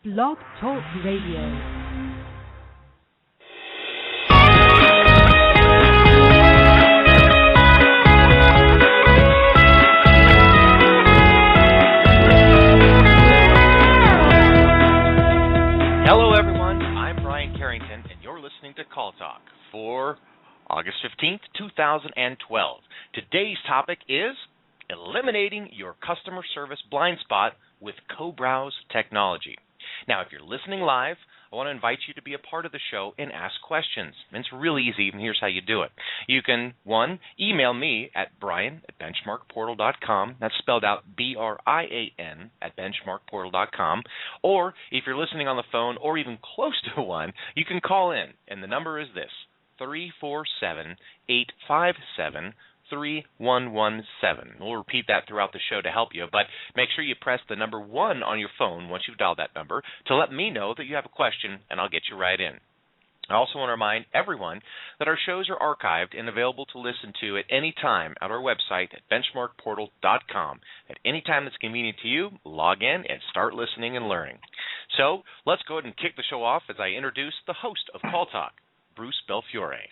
Blog Talk Radio. To Call Talk for August 15th, 2012. Today's topic is eliminating your customer service blind spot with co-browse technology. Now, if you're listening live, I want to invite you to be a part of the show and ask questions. And it's really easy, and here's how you do it. You can, one, email me at brian@benchmarkportal.com. That's spelled out BRIAN at benchmarkportal.com. Or if you're listening on the phone or even close to one, you can call in, and the number is this, 347-857-3117. We'll repeat that throughout the show to help you, but make sure you press the number 1 on your phone once you've dialed that number to let me know that you have a question, and I'll get you right in. I also want to remind everyone that our shows are archived and available to listen to at any time at our website at benchmarkportal.com. At any time that's convenient to you, log in and start listening and learning. So let's go ahead and kick the show off as I introduce the host of Call Talk, Bruce Belfiore.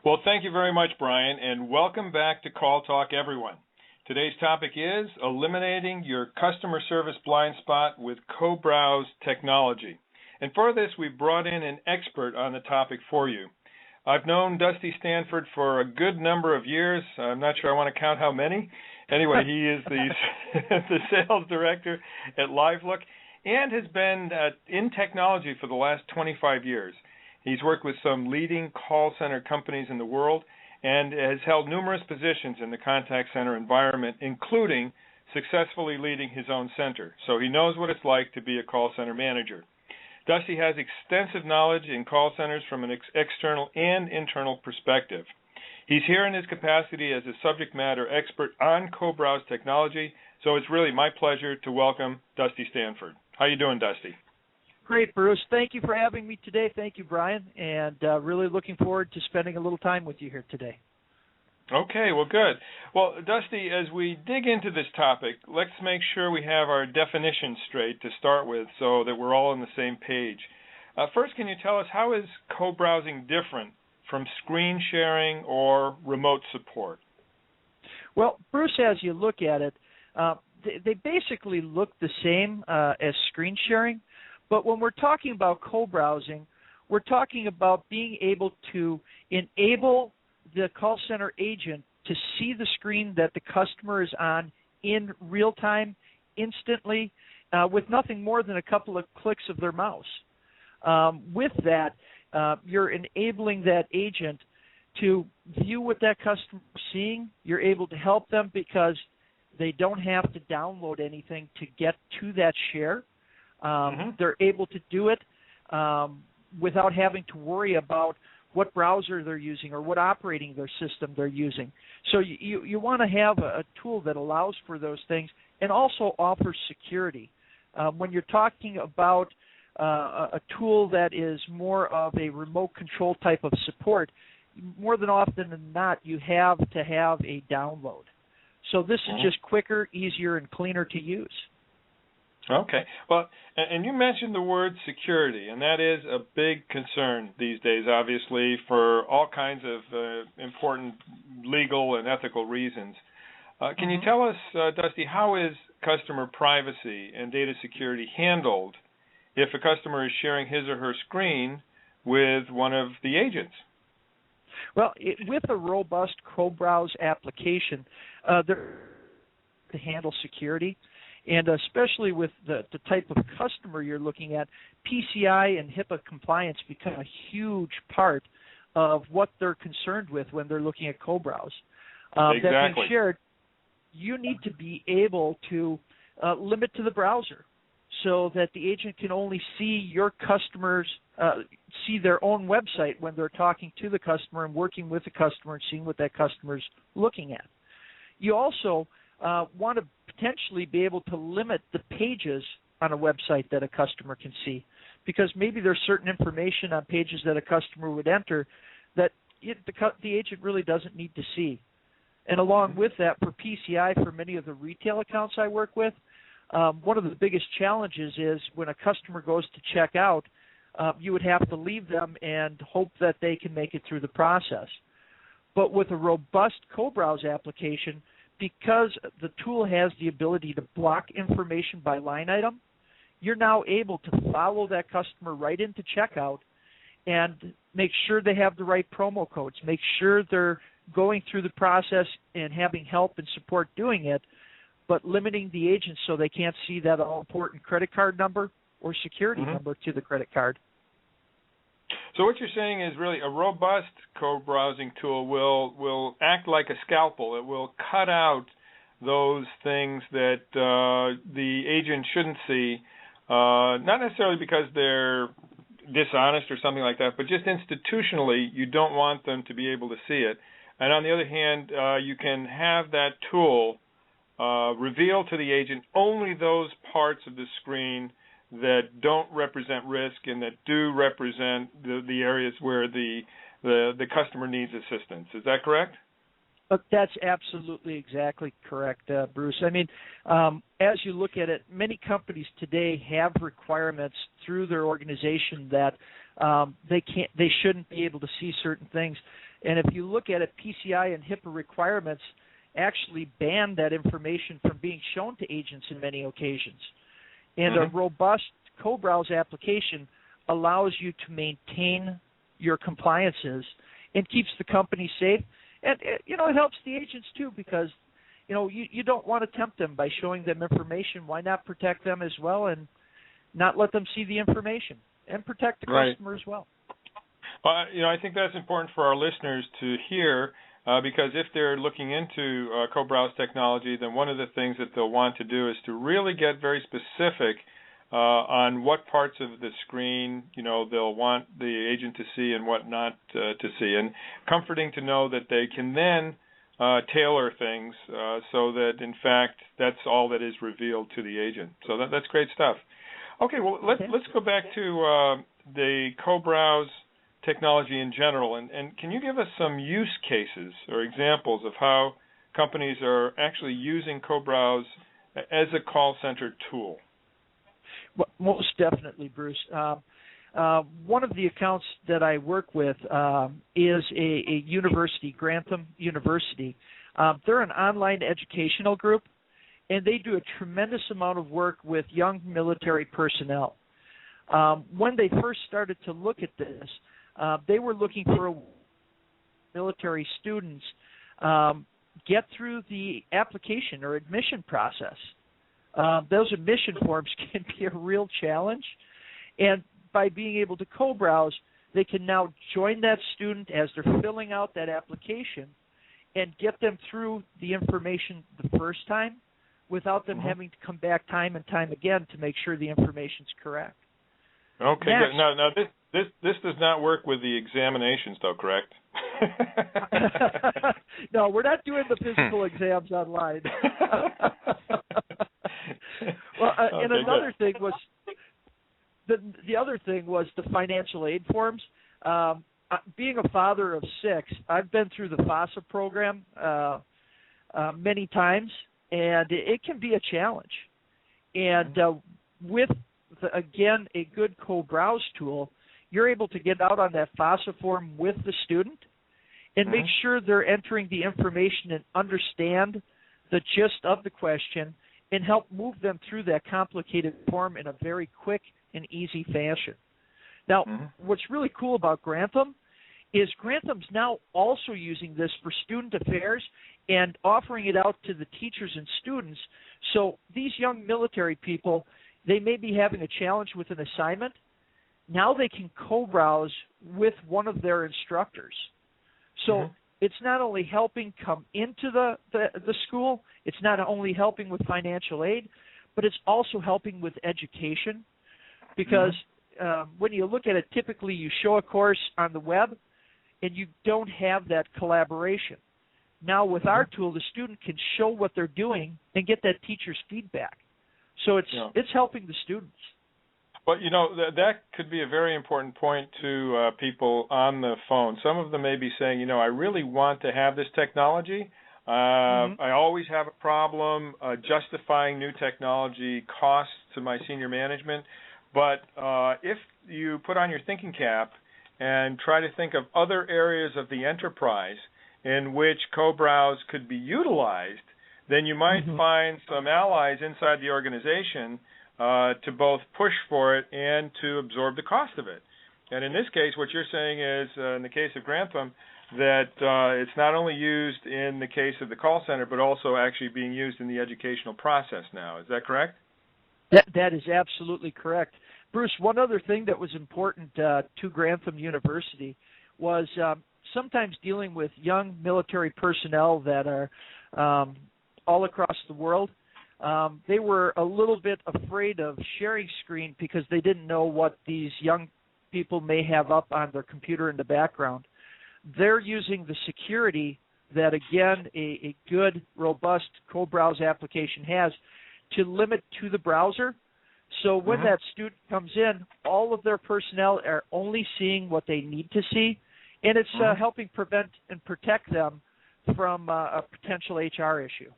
Well, thank you very much, Brian, and welcome back to Call Talk, everyone. Today's topic is eliminating your customer service blind spot with co-browse technology. And for this, we've brought in an expert on the topic for you. I've known Dusty Stanford for a good number of years. I'm not sure I want to count how many. Anyway, he is the sales director at LiveLOOK and has been in technology for the last 25 years. He's worked with some leading call center companies in the world and has held numerous positions in the contact center environment, including successfully leading his own center. So he knows what it's like to be a call center manager. Dusty has extensive knowledge in call centers from an external and internal perspective. He's here in his capacity as a subject matter expert on co-browse technology, so it's really my pleasure to welcome Dusty Stanford. How you doing, Dusty? Great, Bruce. Thank you for having me today. Thank you, Brian, and really looking forward to spending a little time with you here today. Okay, well, good. Well, Dusty, as we dig into this topic, let's make sure we have our definition straight to start with so that we're all on the same page. First, can you tell us how is co-browsing different from screen sharing or remote support? Well, Bruce, as you look at it, they basically look the same as screen sharing. But when we're talking about co-browsing, we're talking about being able to enable the call center agent to see the screen that the customer is on in real time, instantly, with nothing more than a couple of clicks of their mouse. With that, you're enabling that agent to view what that customer is seeing. You're able to help them because they don't have to download anything to get to that share. They're able to do it without having to worry about what browser they're using or what operating their system they're using. So you want to have a tool that allows for those things and also offers security. When you're talking about a tool that is more of a remote control type of support, more than often than not, you have to have a download. So this is just quicker, easier, and cleaner to use. Okay. Well, and you mentioned the word security, and that is a big concern these days, obviously, for all kinds of important legal and ethical reasons. Can you tell us, Dusty, how is customer privacy and data security handled if a customer is sharing his or her screen with one of the agents? Well, with a robust co-browse application, there to handle security. And especially with the type of customer you're looking at, PCI and HIPAA compliance become a huge part of what they're concerned with when they're looking at co-browse. Exactly. That being shared, you need to be able to limit to the browser so that the agent can only see your customers, see their own website when they're talking to the customer and working with the customer and seeing what that customer's looking at. You also want to potentially be able to limit the pages on a website that a customer can see, because maybe there's certain information on pages that a customer would enter that the agent really doesn't need to see. And along with that, for PCI, for many of the retail accounts I work with, one of the biggest challenges is when a customer goes to check out, you would have to leave them and hope that they can make it through the process. But with a robust co-browse application, because the tool has the ability to block information by line item, you're now able to follow that customer right into checkout and make sure they have the right promo codes, make sure they're going through the process and having help and support doing it, but limiting the agents so they can't see that all-important credit card number or security number to the credit card. So what you're saying is really a robust co-browsing tool will act like a scalpel. It will cut out those things that the agent shouldn't see, not necessarily because they're dishonest or something like that, but just institutionally you don't want them to be able to see it. And on the other hand, you can have that tool reveal to the agent only those parts of the screen that don't represent risk and that do represent the areas where the customer needs assistance. Is that correct? That's absolutely exactly correct, Bruce. I mean, as you look at it, many companies today have requirements through their organization that they shouldn't be able to see certain things. And if you look at it, PCI and HIPAA requirements actually ban that information from being shown to agents in many occasions. And a robust co-browse application allows you to maintain your compliances and keeps the company safe. And, it helps the agents, too, because, you don't want to tempt them by showing them information. Why not protect them as well and not let them see the information and protect the customer as well? I think that's important for our listeners to hear because if they're looking into co-browse technology, then one of the things that they'll want to do is to really get very specific on what parts of the screen, they'll want the agent to see and what not to see. And comforting to know that they can then tailor things so that, in fact, that's all that is revealed to the agent. So that's great stuff. Okay, well, let's go back to the co-browse technology in general. And can you give us some use cases or examples of how companies are actually using co-browse as a call center tool? Well, most definitely, Bruce. One of the accounts that I work with is a university, Grantham University. They're an online educational group, and they do a tremendous amount of work with young military personnel. When they first started to look at this, they were looking for military students get through the application or admission process. Those admission forms can be a real challenge, and by being able to co-browse, they can now join that student as they're filling out that application and get them through the information the first time without them having to come back time and time again to make sure the information's correct. Okay, good. Now this does not work with the examinations, though, correct? No, we're not doing the physical exams online. Well, and another thing was the other thing was the financial aid forms. Being a father of 6, I've been through the FAFSA program many times, and it can be a challenge. And with again a good co-browse tool, you're able to get out on that FAFSA form with the student and make sure they're entering the information and understand the gist of the question and help move them through that complicated form in a very quick and easy fashion. Now, what's really cool about Grantham is Grantham's now also using this for student affairs and offering it out to the teachers and students. So these young military people, they may be having a challenge with an assignment. Now they can co-browse with one of their instructors. So it's not only helping come into the school, it's not only helping with financial aid, but it's also helping with education. Because when you look at it, typically you show a course on the web and you don't have that collaboration. Now with our tool, the student can show what they're doing and get that teacher's feedback. So it's helping the students. Well, that could be a very important point to people on the phone. Some of them may be saying, I really want to have this technology. I always have a problem justifying new technology costs to my senior management. But if you put on your thinking cap and try to think of other areas of the enterprise in which co-browse could be utilized, then you might find some allies inside the organization to both push for it and to absorb the cost of it. And in this case, what you're saying is, in the case of Grantham, that it's not only used in the case of the call center, but also actually being used in the educational process now. Is that correct? That is absolutely correct. Bruce, one other thing that was important to Grantham University was sometimes dealing with young military personnel that are all across the world. They were a little bit afraid of sharing screen because they didn't know what these young people may have up on their computer in the background. They're using the security that, again, a good, robust co-browse application has to limit to the browser. So when that student comes in, all of their personnel are only seeing what they need to see, and it's helping prevent and protect them from a potential HR issue.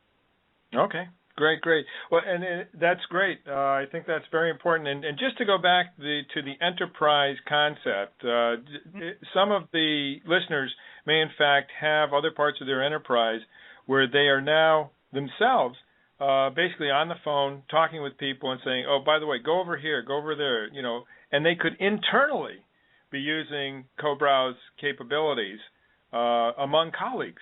Okay. Great. Well, and that's great. I think that's very important. And just to go back to the enterprise concept, some of the listeners may, in fact, have other parts of their enterprise where they are now themselves basically on the phone talking with people and saying, oh, by the way, go over here, go over there, and they could internally be using co-browse capabilities among colleagues.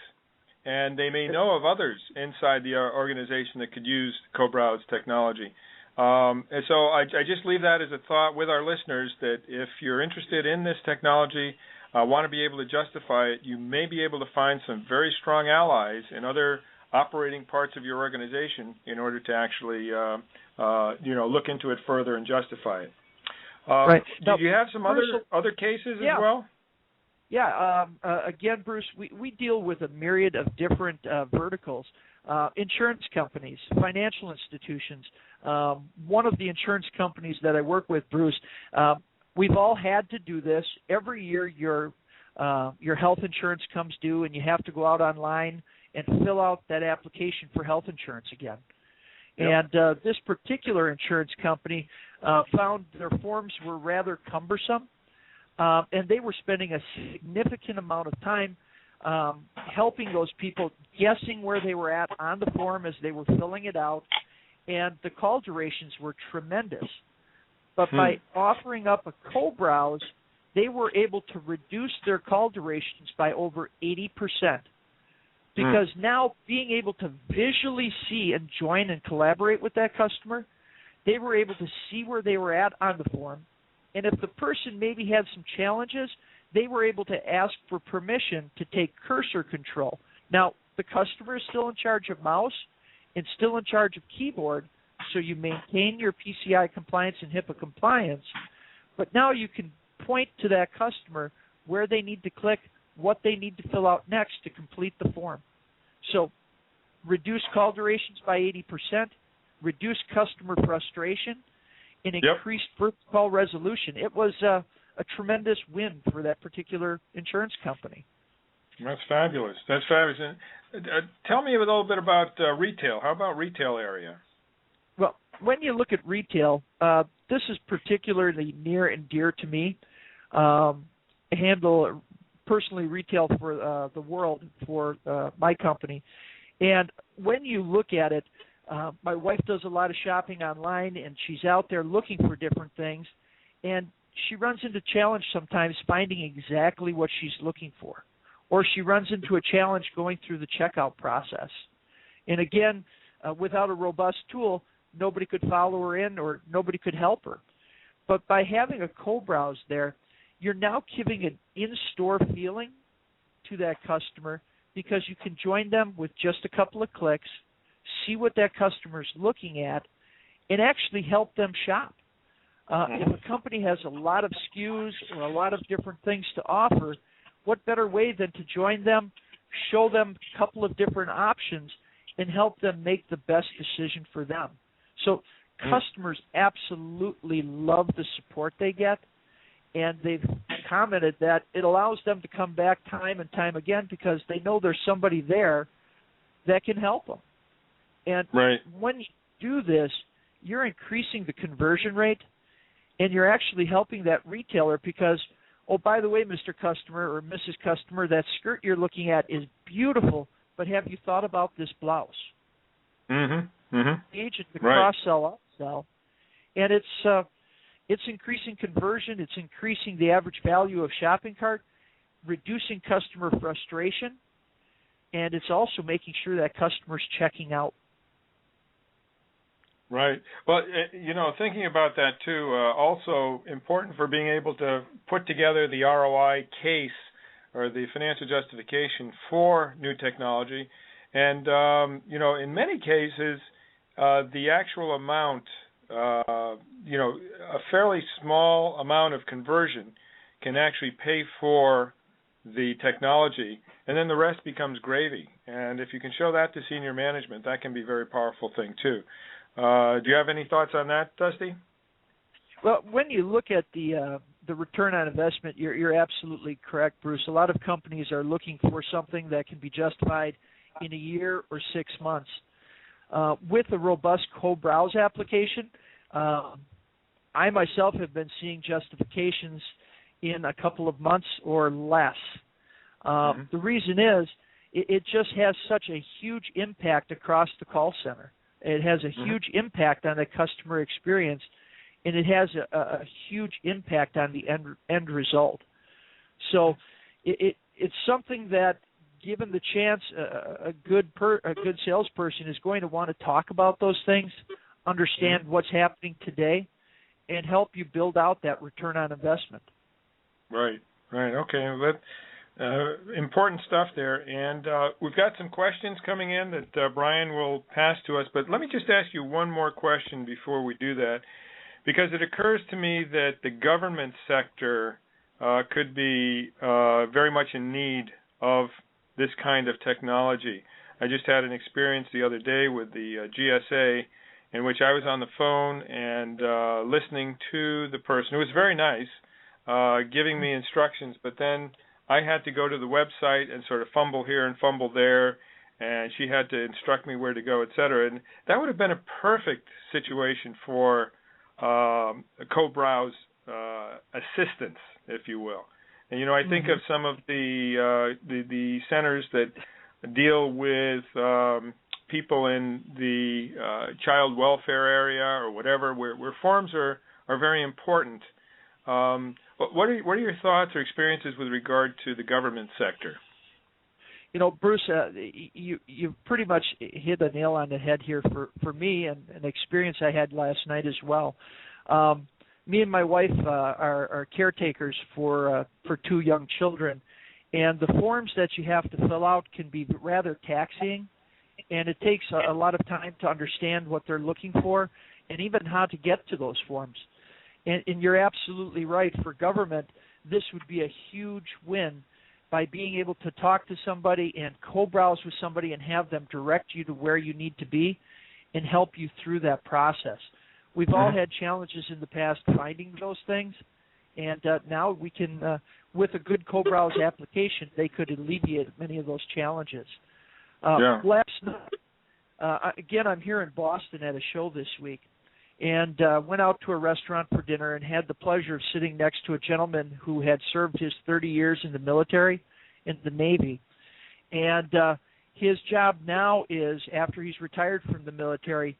And they may know of others inside the organization that could use co-browse technology. And so I just leave that as a thought with our listeners that if you're interested in this technology, want to be able to justify it, you may be able to find some very strong allies in other operating parts of your organization in order to actually look into it further and justify it. Right. Do you have some other cases as well? Yeah. Again, Bruce, we deal with a myriad of different verticals. Insurance companies, financial institutions. One of the insurance companies that I work with, Bruce, we've all had to do this. Every year your health insurance comes due, and you have to go out online and fill out that application for health insurance again. Yep. And this particular insurance company found their forms were rather cumbersome. And they were spending a significant amount of time helping those people, guessing where they were at on the form as they were filling it out, and the call durations were tremendous. But by offering up a co-browse, they were able to reduce their call durations by over 80%. Because now being able to visually see and join and collaborate with that customer, they were able to see where they were at on the form. And if the person maybe had some challenges, they were able to ask for permission to take cursor control. Now, the customer is still in charge of mouse and still in charge of keyboard, so you maintain your PCI compliance and HIPAA compliance, but now you can point to that customer where they need to click, what they need to fill out next to complete the form. So reduce call durations by 80%, reduce customer frustration, and increased first call resolution. It was a tremendous win for that particular insurance company. That's fabulous. And, tell me a little bit about retail. How about retail area? Well, when you look at retail, this is particularly near and dear to me. I handle personally retail for the world for my company. And when you look at it, my wife does a lot of shopping online, and she's out there looking for different things, and she runs into challenge sometimes finding exactly what she's looking for, or she runs into a challenge going through the checkout process. And again, without a robust tool, nobody could follow her in or nobody could help her. But by having a co-browse there, you're now giving an in-store feeling to that customer because you can join them with just a couple of clicks, see what that customer is looking at, and actually help them shop. If a company has a lot of SKUs or a lot of different things to offer, what better way than to join them, show them a couple of different options, and help them make the best decision for them. So customers absolutely love the support they get, and they've commented that it allows them to come back time and time again because they know there's somebody there that can help them. And right. when you do this, you're increasing the conversion rate, and you're actually helping that retailer because, oh, by the way, Mr. Customer or Mrs. Customer, that skirt you're looking at is beautiful, but have you thought about this blouse? Mm-hmm. Mm-hmm. Agent to Right. cross-sell, upsell, and it's increasing conversion, it's increasing the average value of shopping cart, reducing customer frustration, and it's also making sure that customer's checking out. Right. Well, thinking about that too, also important for being able to put together the ROI case or the financial justification for new technology. And, in many cases, the actual amount, a fairly small amount of conversion can actually pay for the technology, and then the rest becomes gravy. And if you can show that to senior management, that can be a very powerful thing too. Do you have any thoughts on that, Dusty? Well, when you look at the return on investment, you're absolutely correct, Bruce. A lot of companies are looking for something that can be justified in a year or 6 months. With a robust co-browse application, I myself have been seeing justifications in a couple of months or less. The reason is it just has such a huge impact across the call center. It has a huge impact on the customer experience, and it has a huge impact on the end result. So it's something that, given the chance, a good salesperson is going to want to talk about those things, understand what's happening today, and help you build out that return on investment. Right. Okay. Important stuff there. And we've got some questions coming in that Brian will pass to us. But let me just ask you one more question before we do that, because it occurs to me that the government sector could be very much in need of this kind of technology. I just had an experience the other day with the GSA in which I was on the phone and listening to the person, who was very nice, giving me instructions, but then I had to go to the website and sort of fumble here and fumble there, and she had to instruct me where to go, et cetera. And that would have been a perfect situation for a co-browse assistance, if you will. And, I think of some of the centers that deal with people in the child welfare area or whatever, where forms are very important. What are your thoughts or experiences with regard to the government sector? Bruce, you pretty much hit the nail on the head here for me, and an experience I had last night as well. Me and my wife are caretakers for 2 young children, and the forms that you have to fill out can be rather taxing, and it takes a lot of time to understand what they're looking for and even how to get to those forms. And you're absolutely right. For government, this would be a huge win by being able to talk to somebody and co-browse with somebody and have them direct you to where you need to be and help you through that process. We've all had challenges in the past finding those things, and now we can, with a good co-browse application, they could alleviate many of those challenges. Last night, again, I'm here in Boston at a show this week, and went out to a restaurant for dinner and had the pleasure of sitting next to a gentleman who had served his 30 years in the military, in the Navy. And his job now is, after he's retired from the military,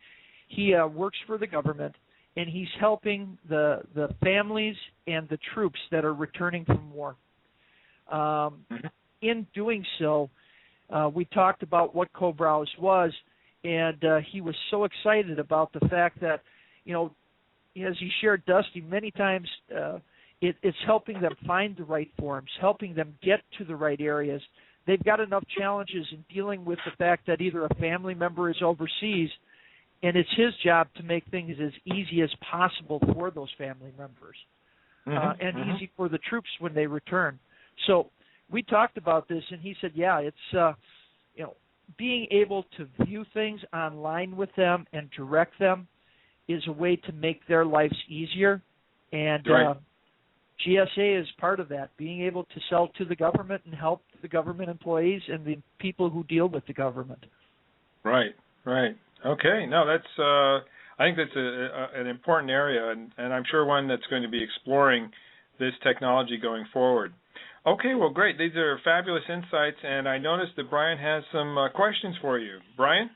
he works for the government, and he's helping the families and the troops that are returning from war. In doing so, we talked about what co-browse was, and he was so excited about the fact that, as he shared, Dusty, many times it's helping them find the right forms, helping them get to the right areas. They've got enough challenges in dealing with the fact that either a family member is overseas, and it's his job to make things as easy as possible for those family members, and easy for the troops when they return. So we talked about this, and he said, it's being able to view things online with them and direct them is a way to make their lives easier, and GSA is part of that, being able to sell to the government and help the government employees and the people who deal with the government. Right. Okay. No, that's. I think that's an important area, and I'm sure one that's going to be exploring this technology going forward. Okay. Well, great. These are fabulous insights, and I noticed that Brian has some questions for you. Brian?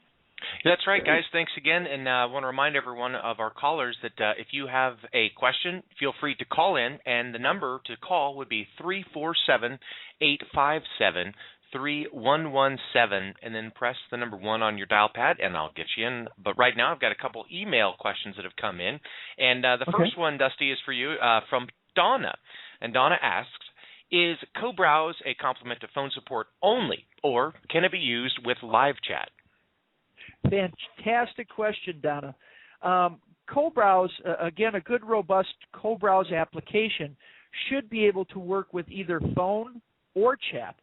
That's right, guys. Thanks again, and I want to remind everyone of our callers that if you have a question, feel free to call in, and the number to call would be 347-857-3117, and then press the number 1 on your dial pad, and I'll get you in. But right now, I've got a couple email questions that have come in, and the first one, Dusty, is for you from Donna, and Donna asks, is co-browse a complement to phone support only, or can it be used with live chat? Fantastic question, Donna. Co-browse, again, a good, robust co-browse application should be able to work with either phone or chat.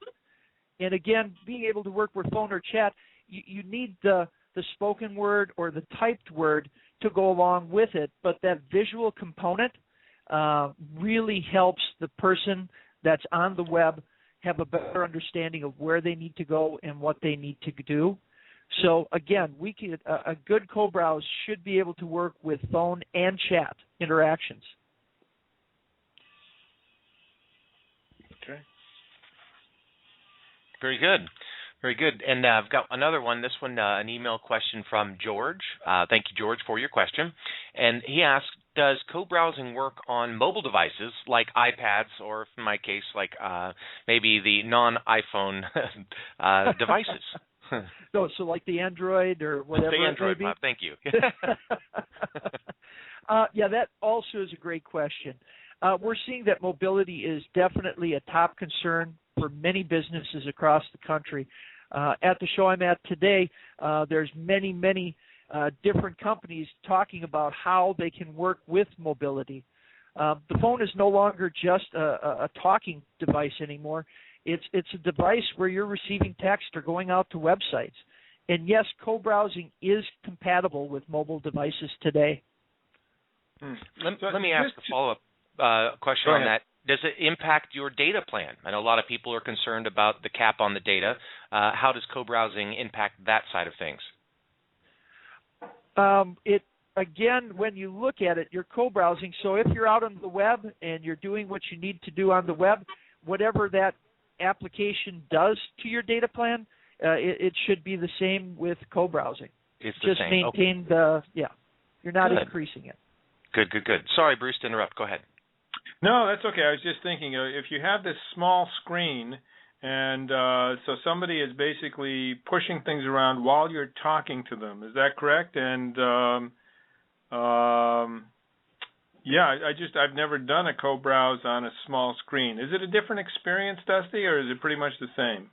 And again, being able to work with phone or chat, you need the spoken word or the typed word to go along with it. But that visual component really helps the person that's on the web have a better understanding of where they need to go and what they need to do. So again, a good co-browse should be able to work with phone and chat interactions. Okay. Very good. Very good. And I've got another one. This one, an email question from George. Thank you, George, for your question. And he asks, does co-browsing work on mobile devices like iPads or, in my case, like maybe the non-iPhone devices? No, so like the Android or whatever. The Android, it may be. thank you. Yeah, that also is a great question. We're seeing that mobility is definitely a top concern for many businesses across the country. At the show I'm at today, there's many different companies talking about how they can work with mobility. The phone is no longer just a talking device anymore. It's a device where you're receiving text or going out to websites. And yes, co-browsing is compatible with mobile devices today. Let me ask a follow-up question on that. Does it impact your data plan? I know a lot of people are concerned about the cap on the data. How does co-browsing impact that side of things? Again, when you look at it, you're co-browsing. So if you're out on the web and you're doing what you need to do on the web, whatever that application does to your data plan, it should be the same with co-browsing. It's the same. Just maintain you're not increasing it. Good. Sorry, Bruce, to interrupt. Go ahead. No, that's okay. I was just thinking, if you have this small screen, and so somebody is basically pushing things around while you're talking to them, is that correct? And I've never done a co-browse on a small screen. Is it a different experience, Dusty, or is it pretty much the same?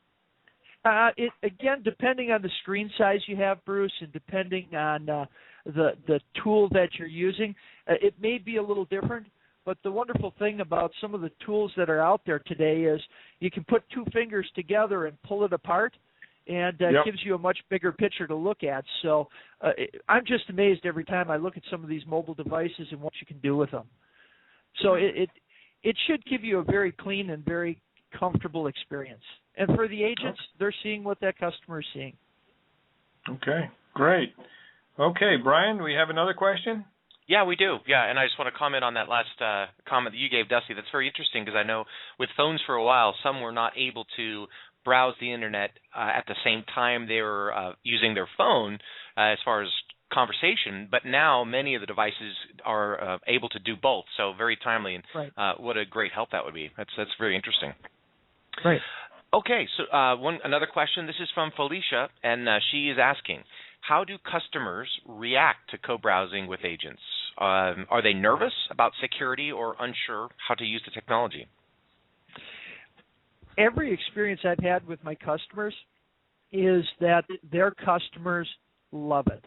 It again, depending on the screen size you have, Bruce, and depending on the tool that you're using, it may be a little different. But the wonderful thing about some of the tools that are out there today is you can put two fingers together and pull it apart, and it gives you a much bigger picture to look at. So I'm just amazed every time I look at some of these mobile devices and what you can do with them. So it should give you a very clean and very comfortable experience. And for the agents, they're seeing what that customer is seeing. Okay, great. Okay, Brian, we have another question? Yeah, we do. Yeah, and I just want to comment on that last comment that you gave, Dusty. That's very interesting because I know with phones for a while, some were not able to browse the Internet at the same time they were using their phone as far as conversation, but now many of the devices are able to do both, so very timely, and what a great help that would be. That's very interesting. Right. Okay, so another question. This is from Felicia, and she is asking, how do customers react to co-browsing with agents? Are they nervous about security or unsure how to use the technology? Every experience I've had with my customers is that their customers love it.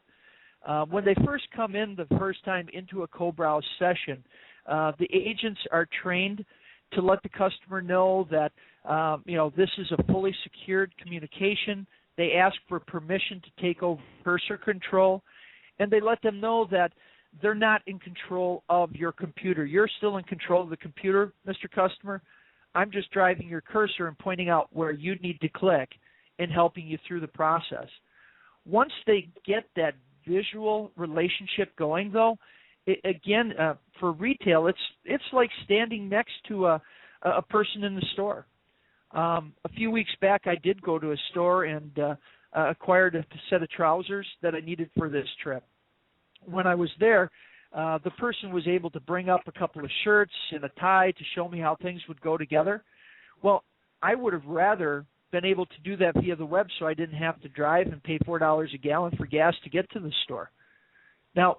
When they first come in the first time into a co-browse session, the agents are trained to let the customer know that this is a fully secured communication. They ask for permission to take over cursor control, and they let them know that they're not in control of your computer. You're still in control of the computer, Mr. Customer. I'm just driving your cursor and pointing out where you need to click and helping you through the process. Once they get that visual relationship going, though, for retail, it's like standing next to a person in the store. A few weeks back, I did go to a store and acquired a set of trousers that I needed for this trip. When I was there, the person was able to bring up a couple of shirts and a tie to show me how things would go together. Well, I would have rather been able to do that via the web so I didn't have to drive and pay $4 a gallon for gas to get to the store. Now,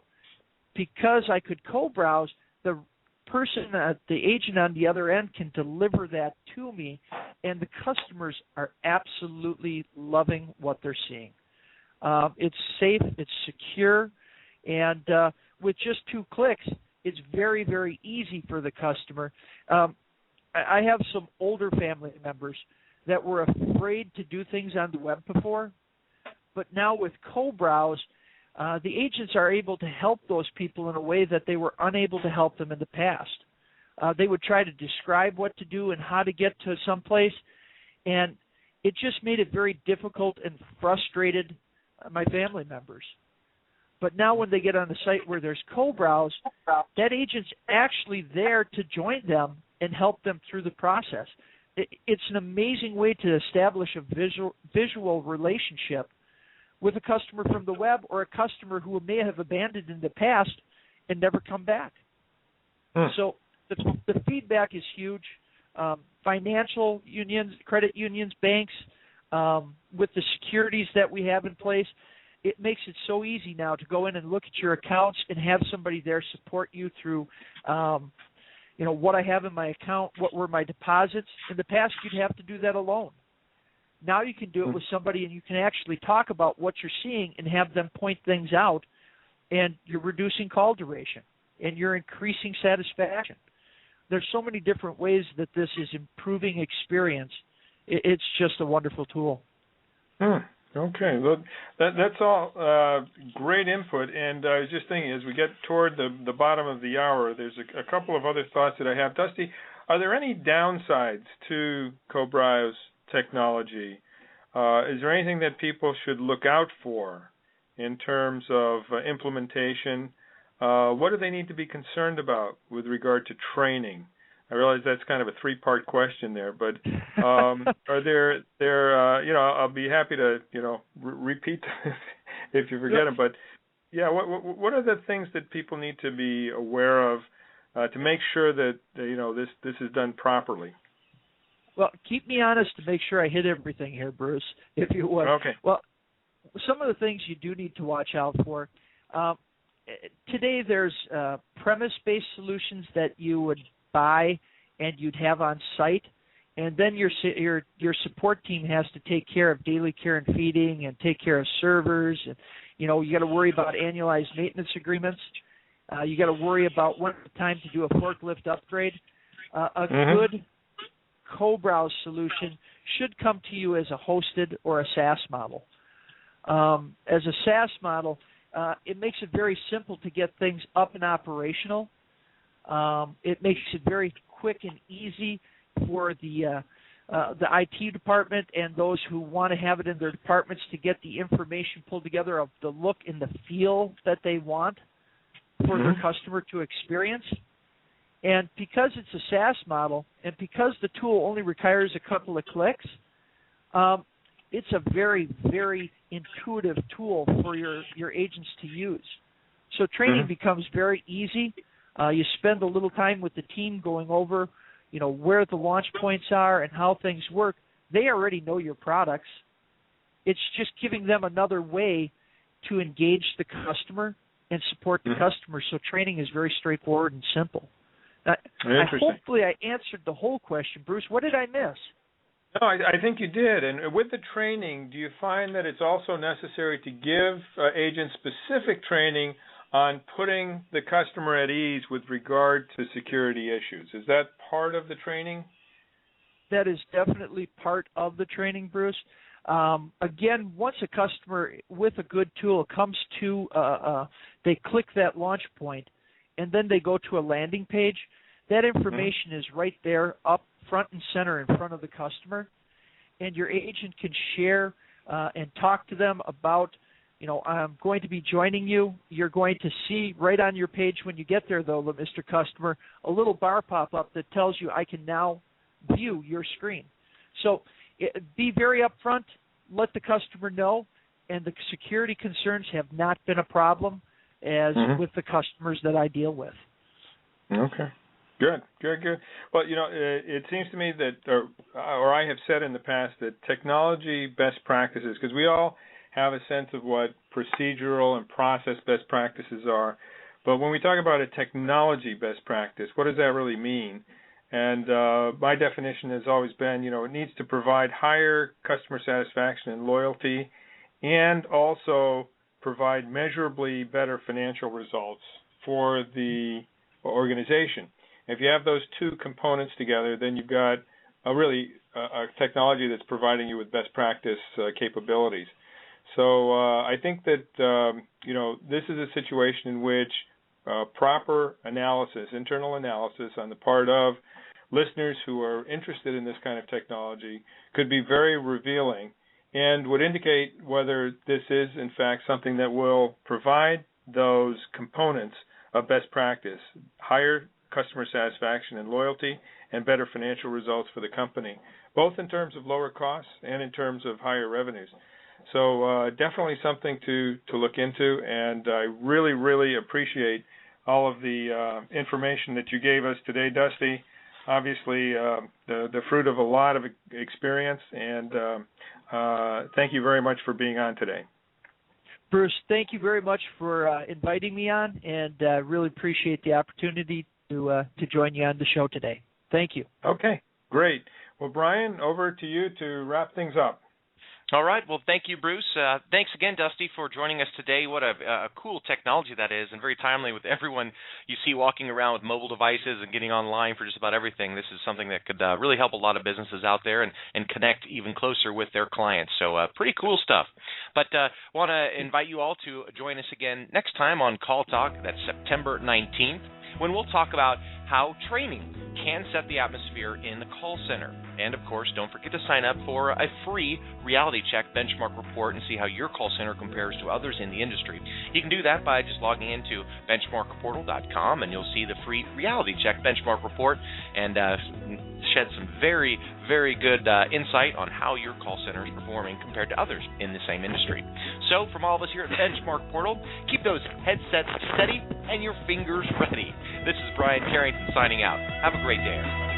because I could co-browse, the person, the agent on the other end can deliver that to me, and the customers are absolutely loving what they're seeing. It's safe, it's secure, and with just 2 clicks, it's very, very easy for the customer. I have some older family members that were afraid to do things on the web before, but now with co-browse, the agents are able to help those people in a way that they were unable to help them in the past. They would try to describe what to do and how to get to some place, and it just made it very difficult and frustrated my family members. But now when they get on the site where there's co-browse, that agent's actually there to join them and help them through the process. It's an amazing way to establish a visual relationship with a customer from the web or a customer who may have abandoned in the past and never come back. So the feedback is huge. Financial unions, credit unions, banks, with the securities that we have in place, it makes it so easy now to go in and look at your accounts and have somebody there support you through what I have in my account, what were my deposits. In the past, you'd have to do that alone. Now you can do it with somebody, and you can actually talk about what you're seeing and have them point things out, and you're reducing call duration, and you're increasing satisfaction. There's so many different ways that this is improving experience. It's just a wonderful tool. Okay, well, that's all great input, and I was just thinking, as we get toward the bottom of the hour, there's a couple of other thoughts that I have. Dusty, are there any downsides to co-browse technology? Is there anything that people should look out for in terms of implementation? What do they need to be concerned about with regard to training? I realize that's kind of a 3-part question there, but are there I'll be happy to repeat if you forget them. But yeah, what are the things that people need to be aware of to make sure that this is done properly? Well, keep me honest to make sure I hit everything here, Bruce, if you would. Okay. Well, some of the things you do need to watch out for. Today there's premise-based solutions that you would buy and you'd have on site, and then your support team has to take care of daily care and feeding and take care of servers, and you got to worry about annualized maintenance agreements. You got to worry about when it's time to do a forklift upgrade. Good co-browse solution should come to you as a hosted or a SaaS model. As a SaaS model, it makes it very simple to get things up and operational. It makes it very quick and easy for the IT department and those who want to have it in their departments to get the information pulled together of the look and the feel that they want for their customer to experience. And because it's a SaaS model, and because the tool only requires a couple of clicks, it's a very, very intuitive tool for your agents to use. So training becomes very easy. You spend a little time with the team going over, where the launch points are and how things work. They already know your products. It's just giving them another way to engage the customer and support the customer. So training is very straightforward and simple. Hopefully I answered the whole question. Bruce, what did I miss? No, I think you did. And with the training, do you find that it's also necessary to give agents specific training on putting the customer at ease with regard to security issues? Is that part of the training? That is definitely part of the training, Bruce. Again, once a customer with a good tool comes to, they click that launch point, and then they go to a landing page, that information is right there up front and center in front of the customer, and your agent can share and talk to them about I'm going to be joining you. You're going to see right on your page when you get there, though, Mr. Customer, a little bar pop up that tells you I can now view your screen. So be very upfront. Let the customer know, and the security concerns have not been a problem as with the customers that I deal with. Okay. Good. Well, it seems to me that, or I have said in the past that technology best practices, because we all have a sense of what procedural and process best practices are, but when we talk about a technology best practice, what does that really mean? And my definition has always been, it needs to provide higher customer satisfaction and loyalty, and also provide measurably better financial results for the organization. If you have those two components together, then you've got a technology that's providing you with best practice capabilities. So I think that this is a situation in which proper analysis, internal analysis on the part of listeners who are interested in this kind of technology could be very revealing and would indicate whether this is in fact something that will provide those components of best practice, higher customer satisfaction and loyalty, and better financial results for the company, both in terms of lower costs and in terms of higher revenues. So definitely something to look into, and I really, really appreciate all of the information that you gave us today, Dusty. Obviously, the fruit of a lot of experience, and thank you very much for being on today. Bruce, thank you very much for inviting me on, and really appreciate the opportunity to join you on the show today. Thank you. Okay, great. Well, Brian, over to you to wrap things up. All right. Well, thank you, Bruce. Thanks again, Dusty, for joining us today. What a cool technology that is, and very timely with everyone you see walking around with mobile devices and getting online for just about everything. This is something that could really help a lot of businesses out there and connect even closer with their clients. So pretty cool stuff. But want to invite you all to join us again next time on Call Talk. That's September 19th, when we'll talk about how training can set the atmosphere in the call center. And, of course, don't forget to sign up for a free reality check benchmark report and see how your call center compares to others in the industry. You can do that by just logging into BenchmarkPortal.com, and you'll see the free reality check benchmark report and shed some very, very good insight on how your call center is performing compared to others in the same industry. So, from all of us here at the Benchmark Portal, keep those headsets steady and your fingers ready. This is Brian Carrington signing out. Have a great day, everybody.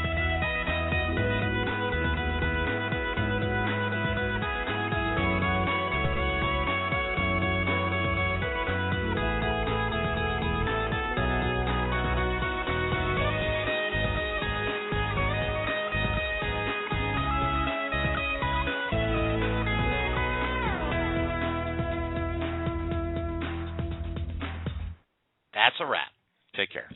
That's a wrap. Take care.